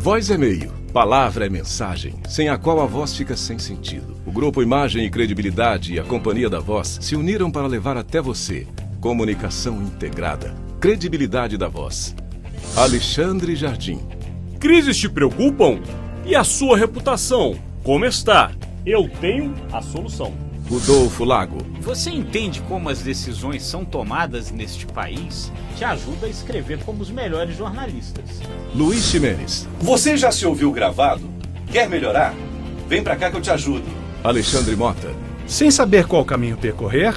Voz é meio, palavra é mensagem, sem a qual a voz fica sem sentido. O Grupo Imagem e Credibilidade e a Companhia da Voz se uniram para levar até você comunicação integrada, credibilidade da voz. Alexandre Jardim. Crises te preocupam? E a sua reputação? Como está? Eu tenho a solução. Rodolfo Lago. Você entende como as decisões são tomadas neste país? Te ajuda a escrever como os melhores jornalistas. Luiz Ximenes. Você já se ouviu gravado? Quer melhorar? Vem pra cá que eu te ajudo. Alexandre Mota. Sem saber qual caminho percorrer,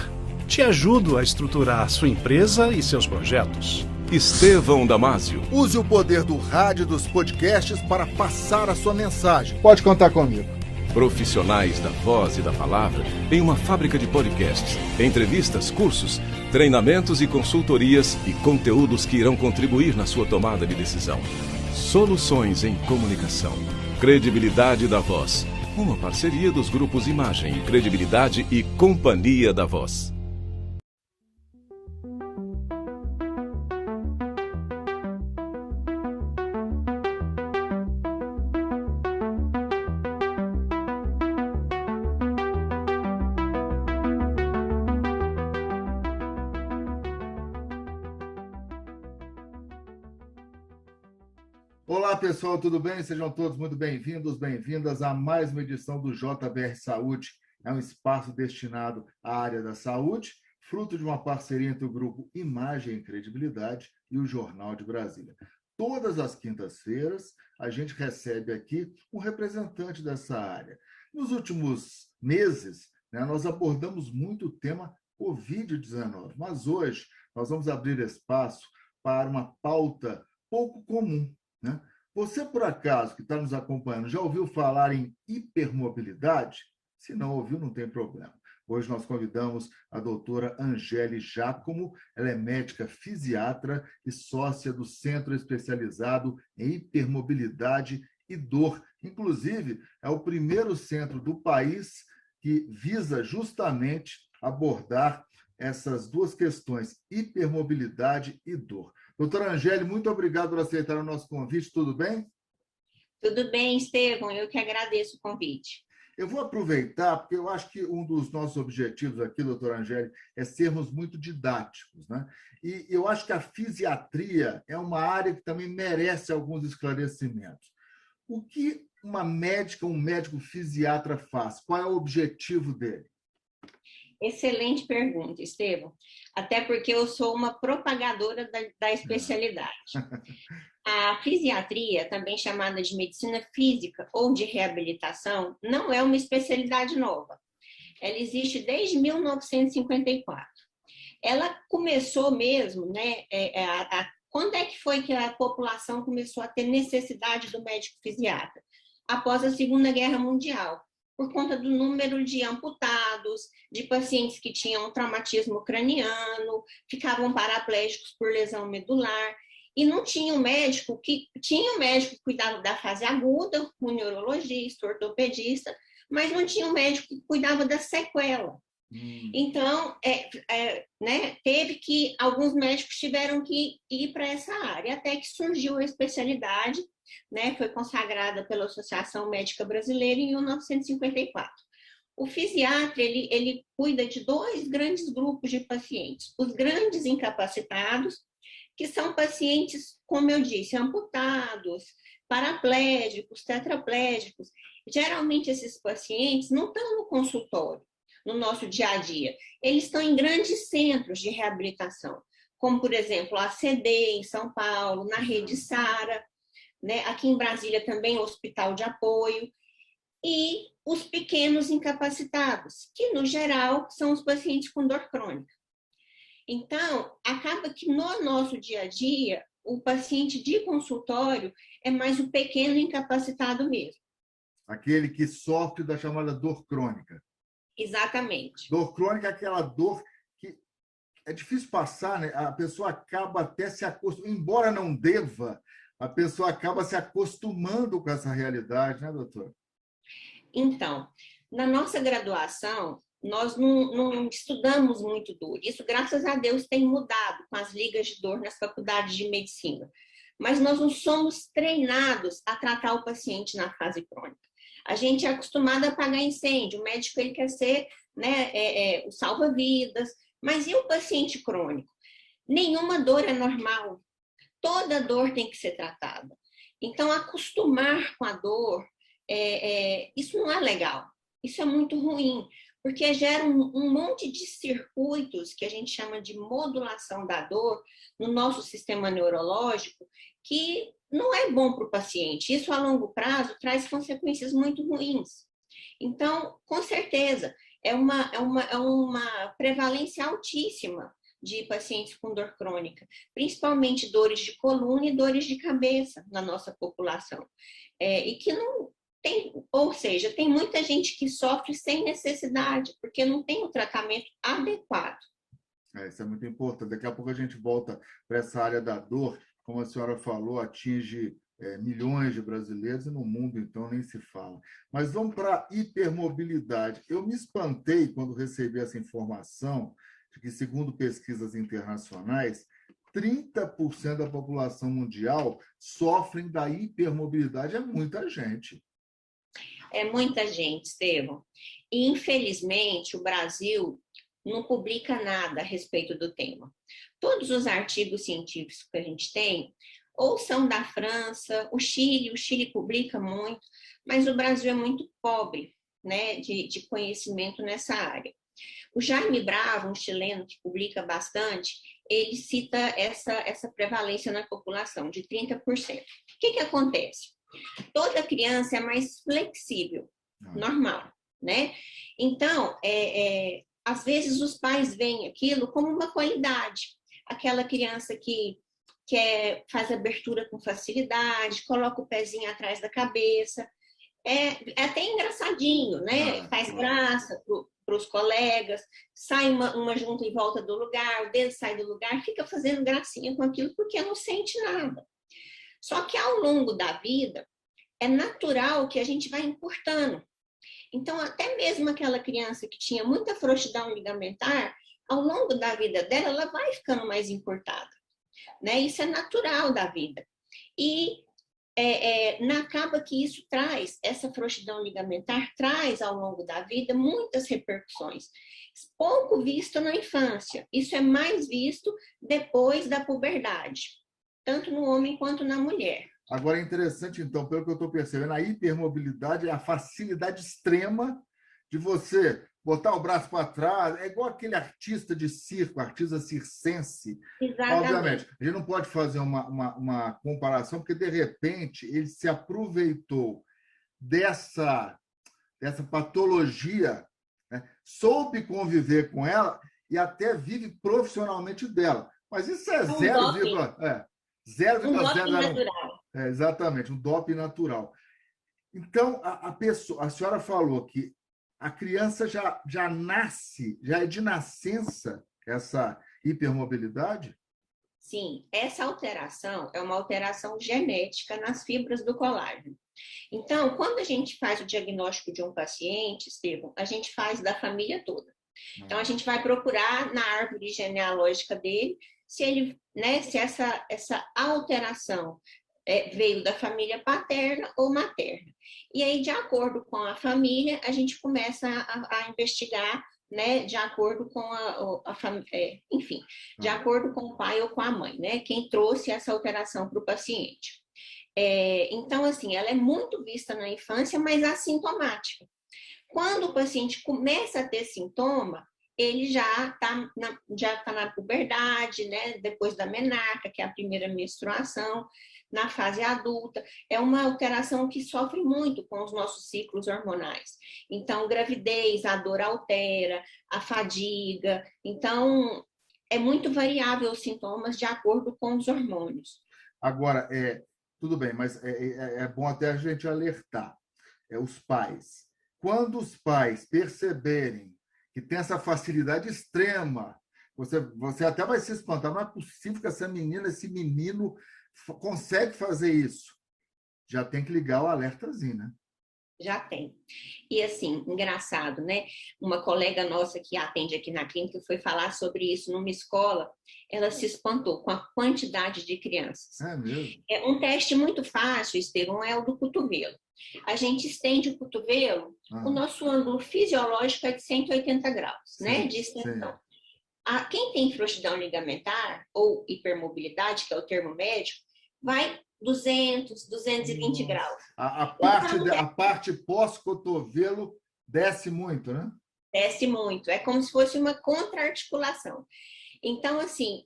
te ajudo a estruturar sua empresa e seus projetos. Estevão Damásio. Use o poder do rádio e dos podcasts para passar a sua mensagem. Pode contar comigo. Profissionais da voz e da palavra em uma fábrica de podcasts, entrevistas, cursos, treinamentos e consultorias e conteúdos que irão contribuir na sua tomada de decisão. Soluções em comunicação. Credibilidade da Voz. Uma parceria dos grupos Imagem, Credibilidade e Companhia da Voz. Olá pessoal, tudo bem? Sejam todos muito bem-vindos, bem-vindas a mais uma edição do JBR Saúde. É um espaço destinado à área da saúde, fruto de uma parceria entre o grupo Imagem e Credibilidade e o Jornal de Brasília. Todas as quintas-feiras, a gente recebe aqui um representante dessa área. Nos últimos meses, nós abordamos muito o tema Covid-19, mas hoje nós vamos abrir espaço para uma pauta pouco comum. Você, por acaso, que está nos acompanhando, já ouviu falar em hipermobilidade? Se não ouviu, não tem problema. Hoje nós convidamos a doutora Angele Giacomo, ela é médica fisiatra e sócia do Centro Especializado em Hipermobilidade e Dor. Inclusive, é o primeiro centro do país que visa justamente abordar essas duas questões, hipermobilidade e dor. Doutora Angele, muito obrigado por aceitar o nosso convite, tudo bem? Tudo bem, Estevão, eu que agradeço o convite. Eu vou aproveitar, porque eu acho que um dos nossos objetivos aqui, doutora Angele, é sermos muito didáticos, né? E eu acho que a fisiatria é uma área que também merece alguns esclarecimentos. O que uma médica, um médico fisiatra faz? Qual é o objetivo dele? Excelente pergunta, Estevão. Até porque eu sou uma propagadora da especialidade. A fisiatria, também chamada de medicina física ou de reabilitação, não é uma especialidade nova. Ela existe desde 1954. Ela começou mesmo, quando é que foi que a população começou a ter necessidade do médico fisiatra? Após a Segunda Guerra Mundial. Por conta do número de amputados, de pacientes que tinham traumatismo craniano, ficavam paraplégicos por lesão medular, e não tinha um médico que cuidava da fase aguda, um neurologista, ortopedista, mas não tinha um médico que cuidava da sequela. Então, alguns médicos tiveram que ir para essa área, até que surgiu a especialidade, foi consagrada pela Associação Médica Brasileira em 1954. O fisiatra, ele cuida de dois grandes grupos de pacientes. Os grandes incapacitados, que são pacientes, como eu disse, amputados, paraplégicos, tetraplégicos. Geralmente, esses pacientes não estão no consultório, no nosso dia a dia. Eles estão em grandes centros de reabilitação, como, por exemplo, a ACD, em São Paulo, na Rede Sara, aqui em Brasília também, o Hospital de Apoio, e os pequenos incapacitados, que, no geral, são os pacientes com dor crônica. Então, acaba que no nosso dia a dia, o paciente de consultório é mais o pequeno incapacitado mesmo. Aquele que sofre da chamada dor crônica. Exatamente. Dor crônica é aquela dor que é difícil passar, né? A pessoa acaba até se acostumando, embora não deva, a pessoa acaba se acostumando com essa realidade, né, doutora? Então, na nossa graduação, nós não estudamos muito dor. Isso, graças a Deus, tem mudado com as ligas de dor nas faculdades de medicina. mas nós não somos treinados a tratar o paciente na fase crônica. A gente é acostumado a apagar incêndio, o médico ele quer ser, né, o salva-vidas, mas e o paciente crônico? Nenhuma dor é normal, toda dor tem que ser tratada. Então, acostumar com a dor, isso não é legal, isso é muito ruim, porque gera um monte de circuitos que a gente chama de modulação da dor no nosso sistema neurológico, que não é bom para o paciente. Isso, a longo prazo, traz consequências muito ruins. Então, com certeza, é uma prevalência altíssima de pacientes com dor crônica, principalmente dores de coluna e dores de cabeça na nossa população. E que não tem, ou seja, tem muita gente que sofre sem necessidade, porque não tem o tratamento adequado. Isso é muito importante. Daqui a pouco a gente volta para essa área da dor. Como a senhora falou, atinge milhões de brasileiros e no mundo, então, nem se fala. Mas vamos para a hipermobilidade. Eu me espantei quando recebi essa informação de que, segundo pesquisas internacionais, 30% da população mundial sofrem da hipermobilidade. É muita gente. É muita gente, Estevão. E, infelizmente, o Brasil não publica nada a respeito do tema. Todos os artigos científicos que a gente tem, ou são da França, o Chile publica muito, mas o Brasil é muito pobre, né, de conhecimento nessa área. O Jaime Bravo, um chileno que publica bastante, ele cita essa prevalência na população, de 30%. O que acontece? Toda criança é mais flexível, normal, né? Então, às vezes os pais veem aquilo como uma qualidade. Aquela criança que faz abertura com facilidade, coloca o pezinho atrás da cabeça. É até engraçadinho, né? Faz graça para os colegas, sai uma junta em volta do lugar, o dedo sai do lugar, fica fazendo gracinha com aquilo porque não sente nada. Só que ao longo da vida, é natural que a gente vai encurtando. Então, até mesmo aquela criança que tinha muita frouxidão ligamentar, ao longo da vida dela, ela vai ficando mais encurtada, né? Isso é natural da vida. E acaba que isso traz, essa frouxidão ligamentar traz ao longo da vida muitas repercussões. Pouco visto na infância, isso é mais visto depois da puberdade, tanto no homem quanto na mulher. Agora é interessante, então, pelo que eu estou percebendo, a hipermobilidade é a facilidade extrema de você botar o braço para trás. É igual aquele artista de circo, artista circense. Exatamente. Obviamente, a gente não pode fazer uma comparação, porque, de repente, ele se aproveitou dessa patologia, né? Soube conviver com ela e até vive profissionalmente dela. Mas isso é 0,0. Um doping natural. Exatamente, um doping natural. Então, a senhora falou que a criança já nasce, já é de nascença essa hipermobilidade? Sim, essa alteração é uma alteração genética nas fibras do colágeno. Então, quando a gente faz o diagnóstico de um paciente, Estevão, a gente faz da família toda. Então, a gente vai procurar na árvore genealógica dele se ele, né, se essa alteração veio da família paterna ou materna. E aí, de acordo com a família, a gente começa a investigar, né, de acordo com a família, enfim, de acordo com o pai ou com a mãe, né, quem trouxe essa alteração para o paciente. Então, assim, ela é muito vista na infância, mas assintomática. Quando o paciente começa a ter sintoma, ele já está na puberdade, né, depois da menarca, que é a primeira menstruação, na fase adulta. É uma alteração que sofre muito com os nossos ciclos hormonais. Então, gravidez, a dor altera, a fadiga. Então, é muito variável os sintomas de acordo com os hormônios. Agora, tudo bem, mas é bom até a gente alertar os pais. Quando os pais perceberem que tem essa facilidade extrema, você até vai se espantar, não é possível que essa menina, esse menino consegue fazer isso. Já tem que ligar o alertazinho, né? Já tem. E assim, engraçado, né? Uma colega nossa que atende aqui na clínica foi falar sobre isso numa escola, ela se espantou com a quantidade de crianças. É mesmo? É um teste muito fácil, Estevão, é o do cotovelo. A gente estende o cotovelo, o nosso ângulo fisiológico é de 180 graus, né? De extensão. Quem tem frouxidão ligamentar ou hipermobilidade, que é o termo médico, vai 200, 220 graus. A parte pós-cotovelo desce muito, né? Desce muito. É como se fosse uma contrarticulação. Então, assim,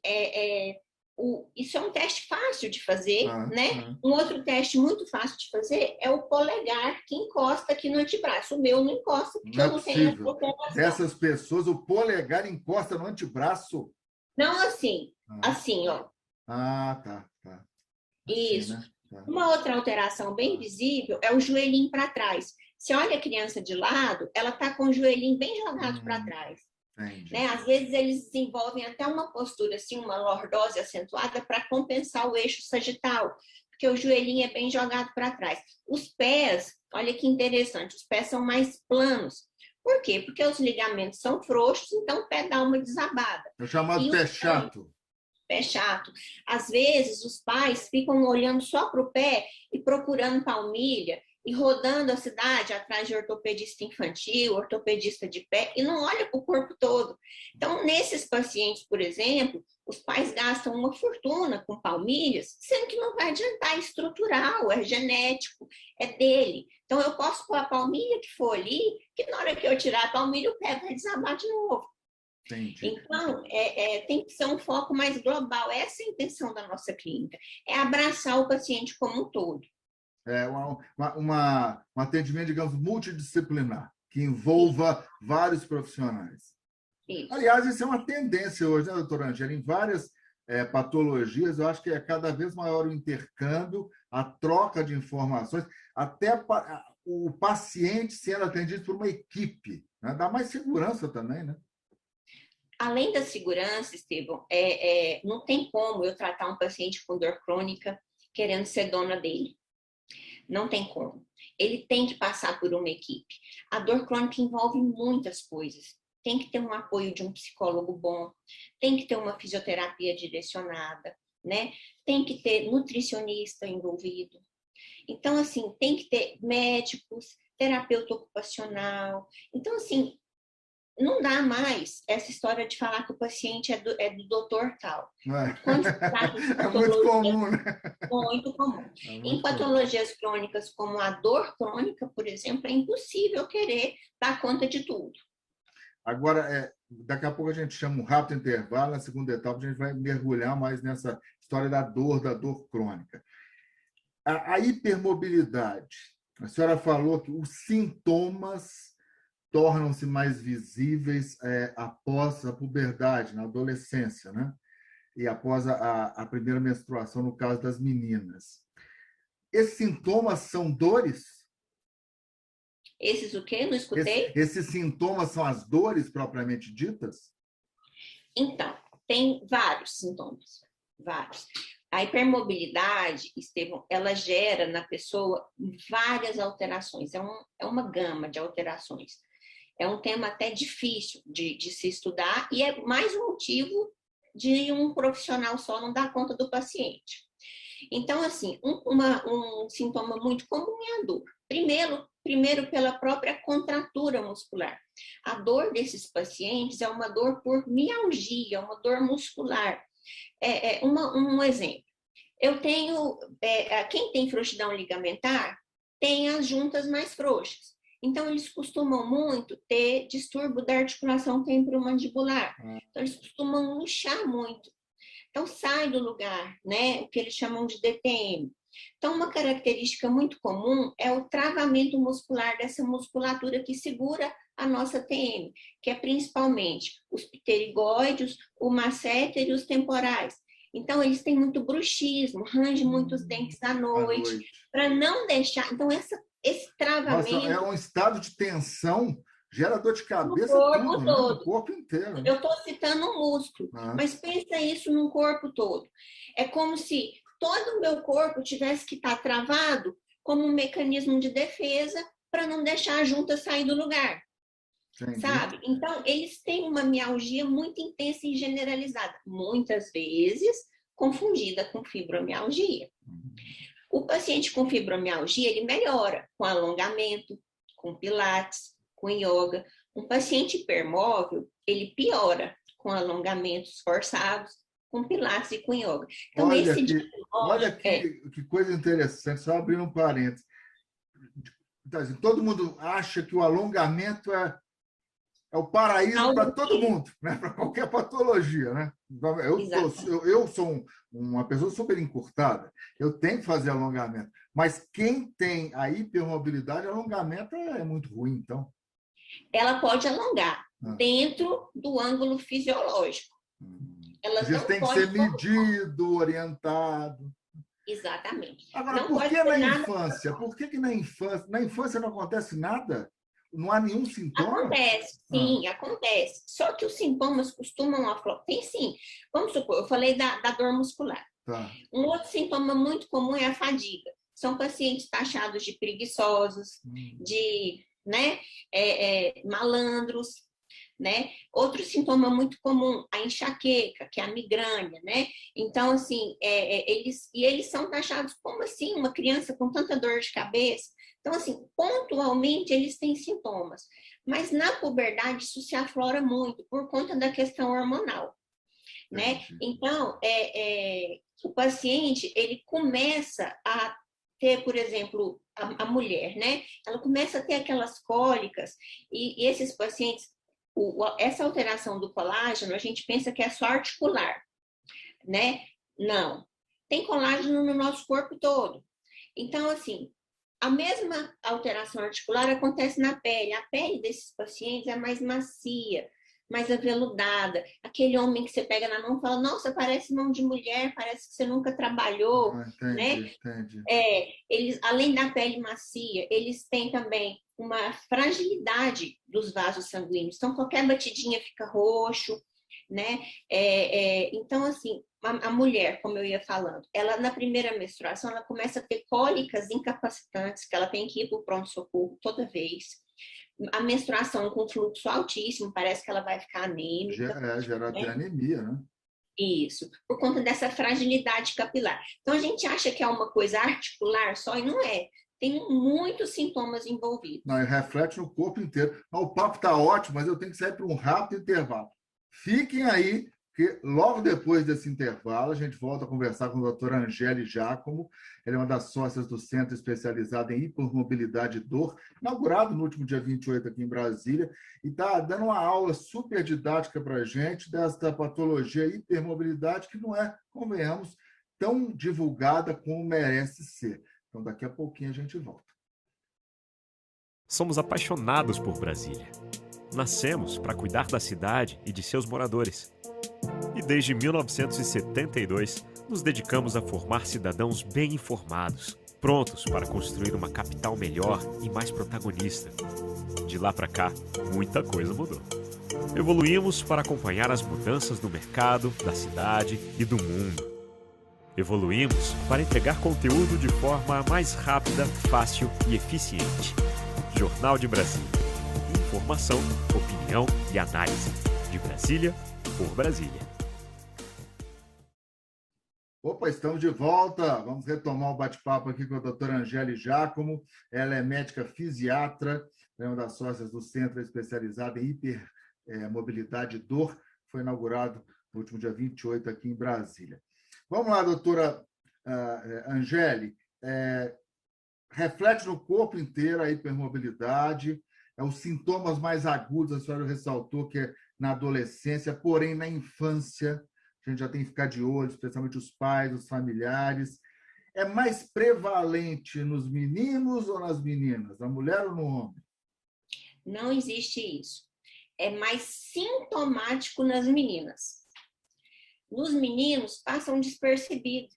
isso é um teste fácil de fazer, né? Um outro teste muito fácil de fazer é o polegar que encosta aqui no antebraço. O meu não encosta, porque eu não tenho essa operação. Dessas pessoas, o polegar encosta no antebraço? Não assim, assim, ó. Tá. Isso. Assim, né? Uma outra alteração bem visível é o joelhinho para trás. Se olha a criança de lado, ela está com o joelhinho bem jogado para trás. Né? Às vezes eles desenvolvem até uma postura, assim, uma lordose acentuada para compensar o eixo sagital, porque o joelhinho é bem jogado para trás. Os pés, olha que interessante, os pés são mais planos. Por quê? Porque os ligamentos são frouxos, então o pé dá uma desabada. É o chamado pé chato. Pé chato. Às vezes, os pais ficam olhando só para o pé e procurando palmilha e rodando a cidade atrás de ortopedista infantil, ortopedista de pé, e não olha para o corpo todo. Então, nesses pacientes, por exemplo, os pais gastam uma fortuna com palmilhas, sendo que não vai adiantar, é estrutural, é genético, é dele. Então, eu posso pôr a palmilha que for ali, que na hora que eu tirar a palmilha, o pé vai desabar de novo. Entendi. Então, tem que ser um foco mais global. Essa é a intenção da nossa clínica, é abraçar o paciente como um todo. É um atendimento, digamos, multidisciplinar, que envolva vários profissionais. Isso. Aliás, isso é uma tendência hoje, né, doutora Angela? Em várias patologias, eu acho que é cada vez maior o intercâmbio, a troca de informações, até o paciente sendo atendido por uma equipe, né? Dá mais segurança também, né? Além da segurança, Estevão, não tem como eu tratar um paciente com dor crônica querendo ser dona dele. Não tem como. Ele tem que passar por uma equipe. A dor crônica envolve muitas coisas. Tem que ter um apoio de um psicólogo bom, tem que ter uma fisioterapia direcionada, né? Tem que ter nutricionista envolvido. Então, assim, tem que ter médicos, terapeuta ocupacional. Então, assim, não dá mais essa história de falar que o paciente é do doutor tal. É muito comum, né? Muito comum. Em patologias crônicas como a dor crônica, por exemplo, é impossível querer dar conta de tudo. Agora, daqui a pouco a gente chama um rápido intervalo, na segunda etapa a gente vai mergulhar mais nessa história da dor crônica. A hipermobilidade, a senhora falou que os sintomas tornam-se mais visíveis após a puberdade, na adolescência, né? E após a primeira menstruação, no caso das meninas. Esses sintomas são dores? Esses o quê? Não escutei? Esses sintomas são as dores propriamente ditas? Então, tem vários sintomas, vários. A hipermobilidade, Estevão, ela gera na pessoa várias alterações, é uma gama de alterações. É um tema até difícil de se estudar e é mais um motivo de um profissional só não dar conta do paciente. Então, assim, um sintoma muito comum é a dor. Primeiro pela própria contratura muscular. A dor desses pacientes é uma dor por mialgia, uma dor muscular. Um exemplo. Eu tenho, quem tem frouxidão ligamentar tem as juntas mais frouxas. Então, eles costumam muito ter distúrbio da articulação temporomandibular. Então, eles costumam murchar muito. Então, sai do lugar, né? O que eles chamam de DTM. Então, uma característica muito comum é o travamento muscular dessa musculatura que segura a nossa TM, que é principalmente os pterigóides, o masséter e os temporais. Então, eles têm muito bruxismo, rangem muitos dentes à noite, para não deixar... Então, esse travamento... Nossa, é um estado de tensão, gera dor de cabeça no corpo tudo, todo. Né? No corpo inteiro. Né? Eu estou citando um músculo, mas pensa isso no corpo todo. É como se todo o meu corpo tivesse que estar travado como um mecanismo de defesa para não deixar a junta sair do lugar. Entendi. Sabe? Então, eles têm uma mialgia muito intensa e generalizada, muitas vezes confundida com fibromialgia. O paciente com fibromialgia, ele melhora com alongamento, com pilates, com yoga. Um paciente hipermóvel, ele piora com alongamentos forçados, com pilates e com yoga. Então, olha que coisa interessante, só abrir um parênteses. Então, assim, todo mundo acha que o alongamento é o paraíso para todo mundo, né? Para qualquer patologia. Né? Eu sou uma pessoa super encurtada, eu tenho que fazer alongamento, mas quem tem a hipermobilidade, alongamento é muito ruim, então. Ela pode alongar dentro do ângulo fisiológico. Isso tem que ser medido, orientado. Exatamente. Agora, por que na infância? Por que na infância não acontece nada? Não há nenhum sintoma? Acontece, sim, acontece. Só que os sintomas costumam aflorar. Tem sim. Vamos supor, eu falei da dor muscular. Tá. Um outro sintoma muito comum é a fadiga. São pacientes taxados de preguiçosos, de malandros, né? Outro sintoma muito comum, a enxaqueca, que é a migrânia, né? Então, assim, eles são taxados como assim, uma criança com tanta dor de cabeça. Então, assim, pontualmente eles têm sintomas, mas na puberdade isso se aflora muito por conta da questão hormonal, né? Então, o paciente, ele começa a ter, por exemplo, a mulher, né? Ela começa a ter aquelas cólicas e esses pacientes, essa alteração do colágeno, a gente pensa que é só articular, né? Não. Tem colágeno no nosso corpo todo. Então, assim, a mesma alteração articular acontece na pele. A pele desses pacientes é mais macia, mais aveludada. Aquele homem que você pega na mão e fala, nossa, parece mão de mulher, parece que você nunca trabalhou. Entendi. Eles, além da pele macia, eles têm também uma fragilidade dos vasos sanguíneos. Então, qualquer batidinha fica roxo, né? Então, assim, a mulher, como eu ia falando, ela na primeira menstruação, ela começa a ter cólicas incapacitantes, que ela tem que ir para o pronto-socorro toda vez. A menstruação com fluxo altíssimo, parece que ela vai ficar anêmica. Gera até anemia, né? Isso, por conta dessa fragilidade capilar. Então, a gente acha que é uma coisa articular só, e não é. Tem muitos sintomas envolvidos. Não, e reflete no corpo inteiro. Não, o papo está ótimo, mas eu tenho que sair para um rápido intervalo. Fiquem aí, que logo depois desse intervalo, a gente volta a conversar com a doutora Angele Giacomo. Ela é uma das sócias do Centro Especializado em Hipermobilidade e Dor, inaugurado no último dia 28 aqui em Brasília, e está dando uma aula super didática para a gente desta patologia hipermobilidade, que não é, convenhamos, tão divulgada como merece ser. Então, daqui a pouquinho a gente volta. Somos apaixonados por Brasília. Nascemos para cuidar da cidade e de seus moradores. E desde 1972, nos dedicamos a formar cidadãos bem informados, prontos para construir uma capital melhor e mais protagonista. De lá para cá, muita coisa mudou. Evoluímos para acompanhar as mudanças do mercado, da cidade e do mundo. Evoluímos para entregar conteúdo de forma mais rápida, fácil e eficiente. Jornal de Brasília. Informação, opinião e análise. De Brasília, por Brasília. Opa, estamos de volta. Vamos retomar o bate-papo aqui com a doutora Angele Giacomo. Ela é médica fisiatra, é uma das sócias do Centro Especializado em Hipermobilidade e Dor. Foi inaugurado no último dia 28 aqui em Brasília. Vamos lá, doutora Angele. Reflete no corpo inteiro a hipermobilidade, os sintomas mais agudos, a senhora ressaltou que é na adolescência, porém na infância, a gente já tem que ficar de olho, especialmente os pais, os familiares. É mais prevalente nos meninos ou nas meninas? Na mulher ou no homem? Não existe isso. É mais sintomático nas meninas. Nos meninos, passam despercebido.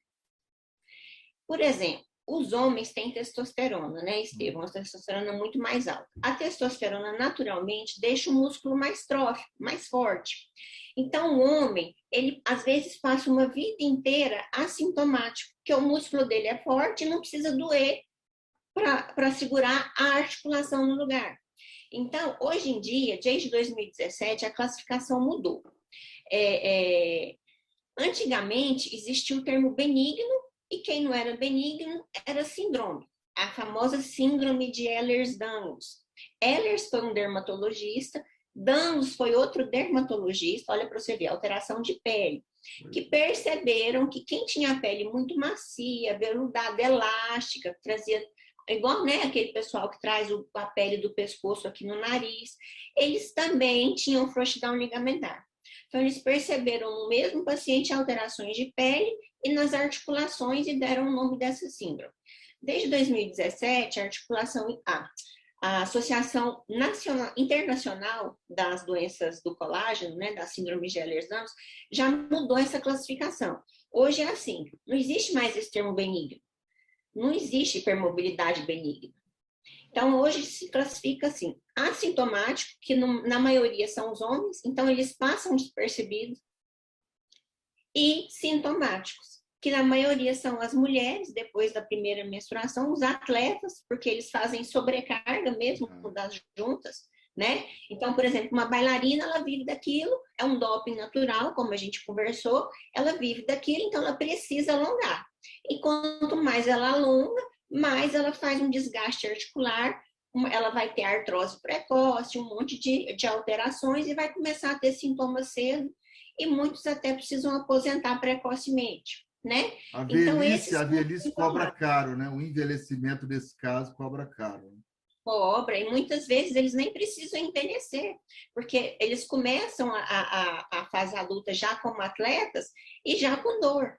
Por exemplo, os homens têm testosterona, né, Estevão? A testosterona é muito mais alta. A testosterona, naturalmente, deixa o músculo mais trófico, mais forte. Então, o homem, ele, às vezes, passa uma vida inteira assintomático, porque o músculo dele é forte e não precisa doer. para segurar a articulação no lugar. Então, hoje em dia, desde 2017, a classificação mudou. Antigamente, existia o termo benigno, e quem não era benigno era síndrome. A famosa síndrome de Ehlers-Danlos. Ehlers foi um dermatologista, Danlos foi outro dermatologista, olha para você ver, alteração de pele, que perceberam que quem tinha a pele muito macia, veludada, elástica, que trazia, igual, né, aquele pessoal que traz a pele do pescoço aqui no nariz, eles também tinham frouxidão ligamentar. Então, eles perceberam no mesmo paciente alterações de pele e nas articulações e deram o nome dessa síndrome. Desde 2017, a Associação Internacional das Doenças do Colágeno, né, da síndrome de Ehlers-Danlos, já mudou essa classificação. Hoje é assim, não existe mais esse termo benigno. Não existe hipermobilidade benigna. Então, hoje se classifica assim, assintomático, que na maioria são os homens, então eles passam despercebidos, e sintomáticos, que na maioria são as mulheres, depois da primeira menstruação, os atletas, porque eles fazem sobrecarga mesmo das juntas, né? Então, por exemplo, uma bailarina, ela vive daquilo, é um doping natural, como a gente conversou, ela vive daquilo, então ela precisa alongar. E quanto mais ela alonga, mais ela faz um desgaste articular, ela vai ter artrose precoce, um monte de alterações e vai começar a ter sintomas cedo, e muitos até precisam aposentar precocemente, né? A velhice cobra caro, né? O envelhecimento desse caso cobra caro. Cobra, e muitas vezes eles nem precisam envelhecer, porque eles começam a fase adulta já como atletas e já com dor,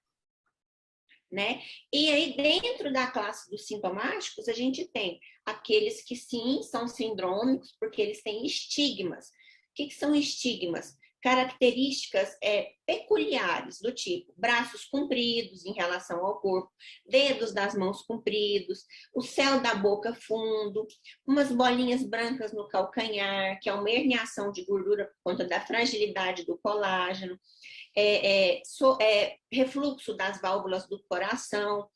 né? E aí, dentro da classe dos sintomáticos, a gente tem aqueles que sim, são sindrômicos, porque eles têm estigmas. O que são estigmas? Características peculiares, do tipo braços compridos em relação ao corpo, dedos das mãos compridos, o céu da boca fundo, umas bolinhas brancas no calcanhar, que é uma herniação de gordura por conta da fragilidade do colágeno, refluxo das válvulas do coração,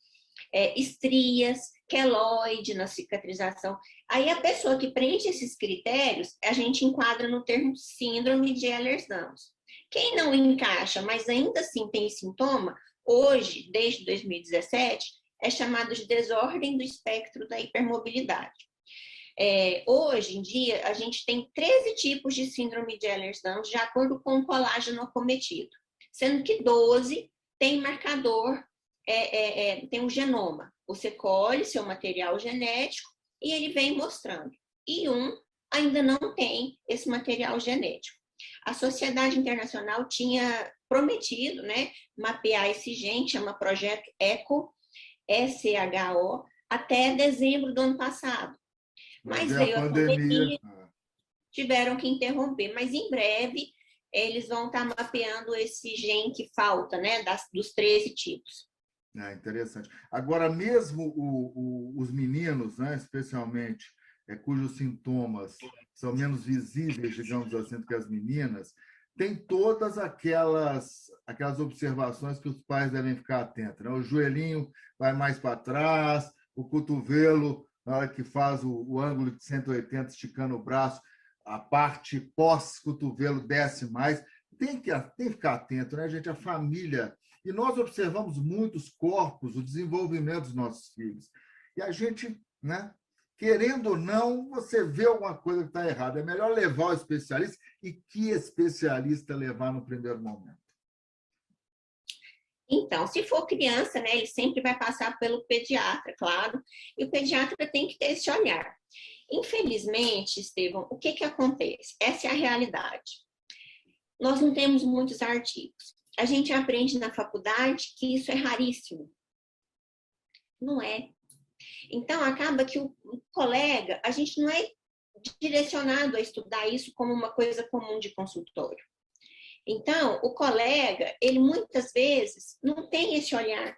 estrias, queloide na cicatrização. Aí a pessoa que preenche esses critérios, a gente enquadra no termo síndrome de Ehlers-Danlos. Quem não encaixa, mas ainda assim tem sintoma, hoje, desde 2017, é chamado de desordem do espectro da hipermobilidade. Hoje em dia, a gente tem 13 tipos de síndrome de Ehlers-Danlos, de acordo com o colágeno acometido, sendo que 12 tem marcador, tem um genoma. Você colhe seu material genético e ele vem mostrando. E um ainda não tem esse material genético. A Sociedade Internacional tinha prometido, né, mapear esse gene, chama Projeto ECHO, ECHO, até dezembro do ano passado. Mas veio a pandemia, tiveram que interromper. Mas em breve eles vão estar mapeando esse gene que falta, né, dos 13 tipos. Interessante. Agora, mesmo os meninos, né, especialmente, cujos sintomas são menos visíveis, digamos assim, do que as meninas, tem todas aquelas observações que os pais devem ficar atentos, né? O joelhinho vai mais para trás, o cotovelo, na hora que faz o ângulo de 180, esticando o braço, a parte pós-cotovelo desce mais. Tem que ficar atento, né, gente? A família. E nós observamos muitos corpos, o desenvolvimento dos nossos filhos. E a gente, né, querendo ou não, você vê alguma coisa que está errada. É melhor levar o especialista. E que especialista levar no primeiro momento? Então, se for criança, né, ele sempre vai passar pelo pediatra, claro. E o pediatra tem que ter esse olhar. Infelizmente, Estevão, o que acontece? Essa é a realidade. Nós não temos muitos artigos. A gente aprende na faculdade que isso é raríssimo. Não é. Então, acaba que o colega, a gente não é direcionado a estudar isso como uma coisa comum de consultório. Então, o colega, ele muitas vezes não tem esse olhar.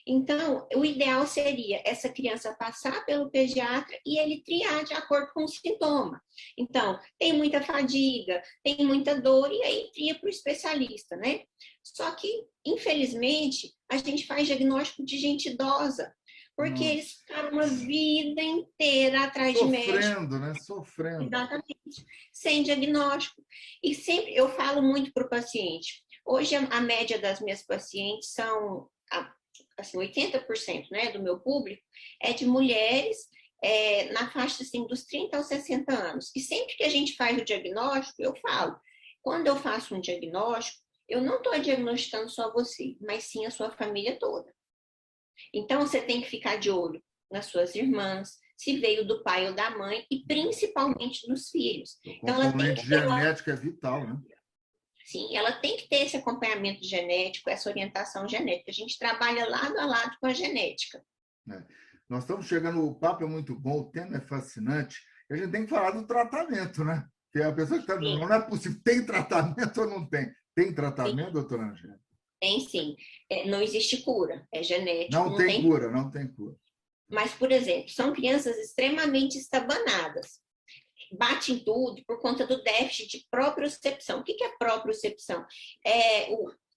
Então, o ideal seria essa criança passar pelo pediatra e ele triar de acordo com o sintoma. Então, tem muita fadiga, tem muita dor, e aí tria para o especialista, né? Só que, infelizmente, a gente faz diagnóstico de gente idosa, porque eles ficaram uma vida inteira atrás de médico. Sofrendo, né? Sofrendo. Exatamente. Sem diagnóstico. E sempre eu falo muito para o paciente. Hoje a média das minhas pacientes são, assim, 80%, né, do meu público é de mulheres na faixa assim, dos 30 aos 60 anos. E sempre que a gente faz o diagnóstico, eu falo, quando eu faço um diagnóstico, eu não estou diagnosticando só você, mas sim a sua família toda. Então, você tem que ficar de olho nas suas irmãs, se veio do pai ou da mãe, e principalmente nos filhos. Então, o componente genético é vital, né? Sim, ela tem que ter esse acompanhamento genético, essa orientação genética. A gente trabalha lado a lado com a genética. Nós estamos chegando, o papo é muito bom, o tema é fascinante, e a gente tem que falar do tratamento, né? Porque a pessoa que está dizendo, não é possível, tem tratamento ou não tem? Tem tratamento, sim, doutora Angélica? Tem sim. Não existe cura, é genético. Não tem cura, não tem cura. Mas, por exemplo, são crianças extremamente estabanadas. Bate em tudo por conta do déficit de propriocepção. O que é propriocepção?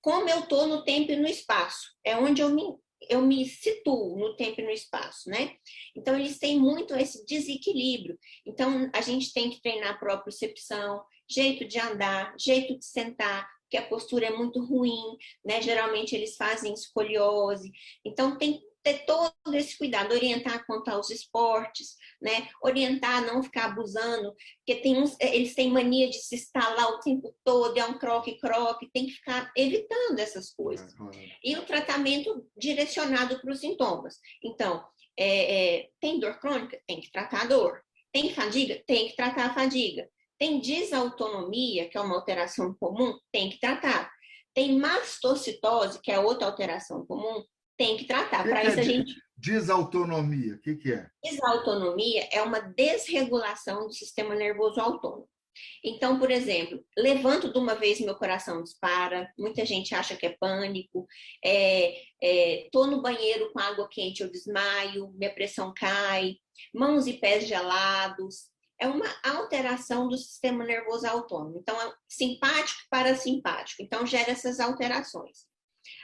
Como eu estou no tempo e no espaço. É onde eu me situo no tempo e no espaço, né? Então, eles têm muito esse desequilíbrio. Então, a gente tem que treinar a propriocepção, jeito de andar, jeito de sentar, porque a postura é muito ruim, né? Geralmente, eles fazem escoliose. Então, tem que ter todo esse cuidado, orientar quanto aos esportes, né? Orientar a não ficar abusando, porque eles têm mania de se estalar o tempo todo, é um croque-croque, tem que ficar evitando essas coisas. E o tratamento direcionado para os sintomas. Então, tem dor crônica? Tem que tratar a dor. Tem fadiga? Tem que tratar a fadiga. Tem desautonomia, que é uma alteração comum? Tem que tratar. Tem mastocitose, que é outra alteração comum? Tem que tratar. Para isso a gente... Desautonomia, o que é? Desautonomia é uma desregulação do sistema nervoso autônomo. Então, por exemplo, levanto de uma vez, meu coração dispara, muita gente acha que é pânico, estou no banheiro com água quente, eu desmaio, minha pressão cai, mãos e pés gelados. É uma alteração do sistema nervoso autônomo. Então, é simpático e parasimpático. Então, gera essas alterações.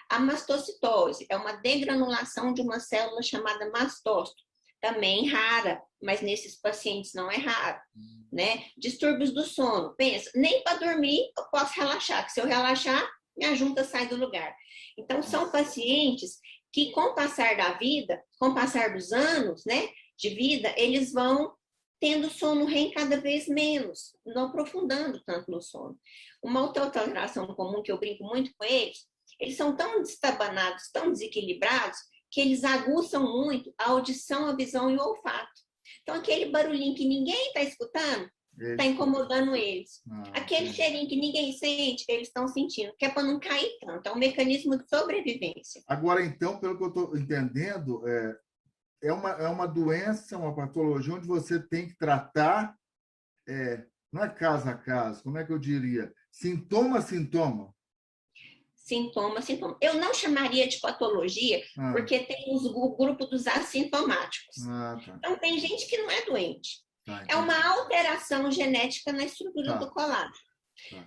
A mastocitose é uma degranulação de uma célula chamada mastócito, também rara, mas nesses pacientes não é raro, né? Distúrbios do sono, pensa, nem para dormir eu posso relaxar, que se eu relaxar, minha junta sai do lugar. Então, são pacientes que com o passar da vida, com o passar dos anos, né, de vida, eles vão tendo sono REM cada vez menos, não aprofundando tanto no sono. Uma outra alteração comum que eu brinco muito com eles são tão destabanados, tão desequilibrados, que eles aguçam muito a audição, a visão e o olfato. Então, aquele barulhinho que ninguém está escutando, está incomodando eles. Aquele cheirinho que ninguém sente, eles estão sentindo, que é para não cair tanto. É um mecanismo de sobrevivência. Agora, então, pelo que eu estou entendendo, é uma doença, uma patologia onde você tem que tratar, não é caso a caso, como é que eu diria? Sintoma a sintoma. Sintoma. Eu não chamaria de patologia, porque tem o grupo dos assintomáticos. Tá. Então, tem gente que não é doente. É uma alteração genética na estrutura do colágeno.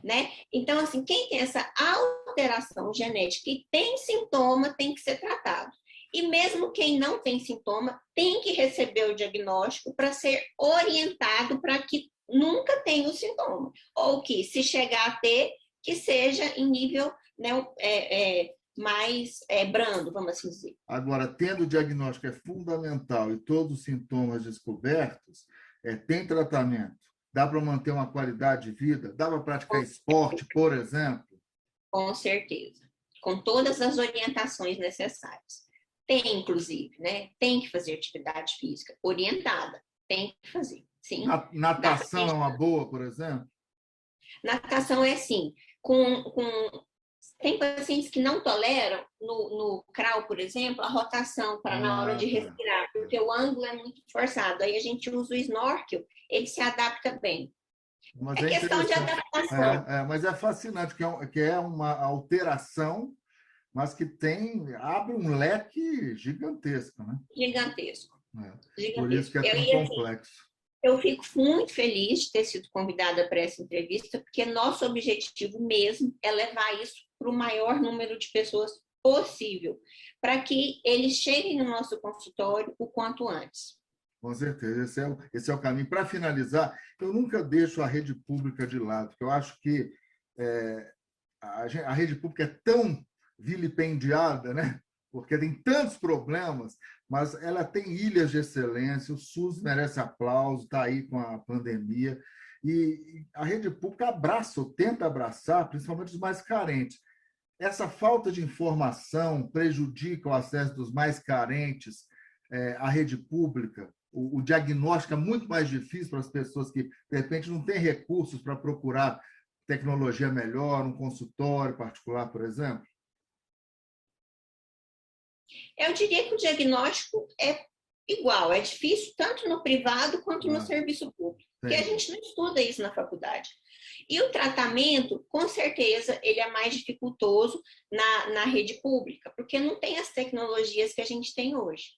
Né? Então, assim, quem tem essa alteração genética e tem sintoma, tem que ser tratado. E mesmo quem não tem sintoma, tem que receber o diagnóstico para ser orientado para que nunca tenha o sintoma. Ou que, se chegar a ter, que seja em nível, né, mais brando, vamos assim dizer. Agora, tendo o diagnóstico é fundamental e todos os sintomas descobertos, tem tratamento. Dá para manter uma qualidade de vida? Dá para praticar esporte, por exemplo? Com certeza. Com todas as orientações necessárias. Tem, inclusive, né? Tem que fazer atividade física orientada. Tem que fazer, sim. Natação é uma boa, por exemplo? Natação é assim. Tem pacientes que não toleram, no crawl, por exemplo, a rotação para na hora de respirar, porque o ângulo é muito forçado. Aí a gente usa o snorkel, ele se adapta bem. Mas questão de adaptação. Mas é fascinante, que é uma alteração, mas que abre um leque gigantesco, né? Gigantesco. Por isso que é tão complexo. Eu fico muito feliz de ter sido convidada para essa entrevista, porque nosso objetivo mesmo é levar isso para o maior número de pessoas possível, para que eles cheguem no nosso consultório o quanto antes. Com certeza, esse é o caminho. Para finalizar, eu nunca deixo a rede pública de lado, porque eu acho que a rede pública é tão vilipendiada, né? Porque tem tantos problemas, mas ela tem ilhas de excelência, o SUS merece aplauso, está aí com a pandemia, e a rede pública abraça, ou tenta abraçar, principalmente os mais carentes. Essa falta de informação prejudica o acesso dos mais carentes à rede pública. O diagnóstico é muito mais difícil para as pessoas que, de repente, não têm recursos para procurar tecnologia melhor, um consultório particular, por exemplo? Eu diria que o diagnóstico é igual, é difícil tanto no privado quanto no serviço público, porque a gente não estuda isso na faculdade. E o tratamento, com certeza, ele é mais dificultoso na rede pública, porque não tem as tecnologias que a gente tem hoje.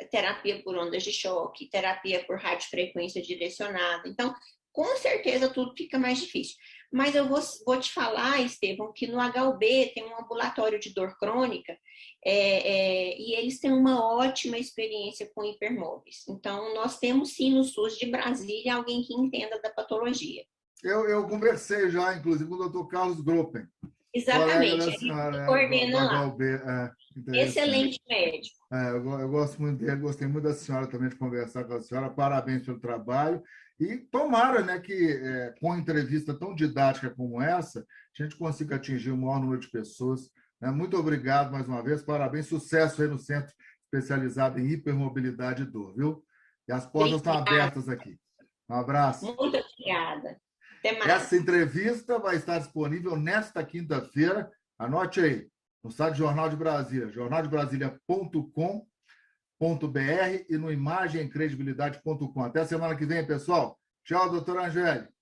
Terapia por ondas de choque, terapia por radiofrequência direcionada. Então, com certeza, tudo fica mais difícil. Mas eu vou te falar, Estevão, que no HUB tem um ambulatório de dor crônica e eles têm uma ótima experiência com hipermóveis. Então, nós temos sim no SUS de Brasília alguém que entenda da patologia. Eu conversei já, inclusive, com o Dr. Carlos Gruppen. Exatamente, ele coordena lá. HUB, Excelente médico. Eu gosto muito dele, gostei muito da senhora também, de conversar com a senhora. Parabéns pelo trabalho. E tomara, né, que com uma entrevista tão didática como essa, a gente consiga atingir o maior número de pessoas. Né? Muito obrigado mais uma vez, parabéns, sucesso aí no Centro Especializado em Hipermobilidade e Dor, viu? E as portas estão abertas aqui. Um abraço. Muito obrigada. Até mais. Essa entrevista vai estar disponível nesta quinta-feira. Anote aí, no site Jornal de Brasília, jornaldebrasilia.com.br e no imagemcredibilidade.com. Até a semana que vem, pessoal. Tchau, doutora Angélica.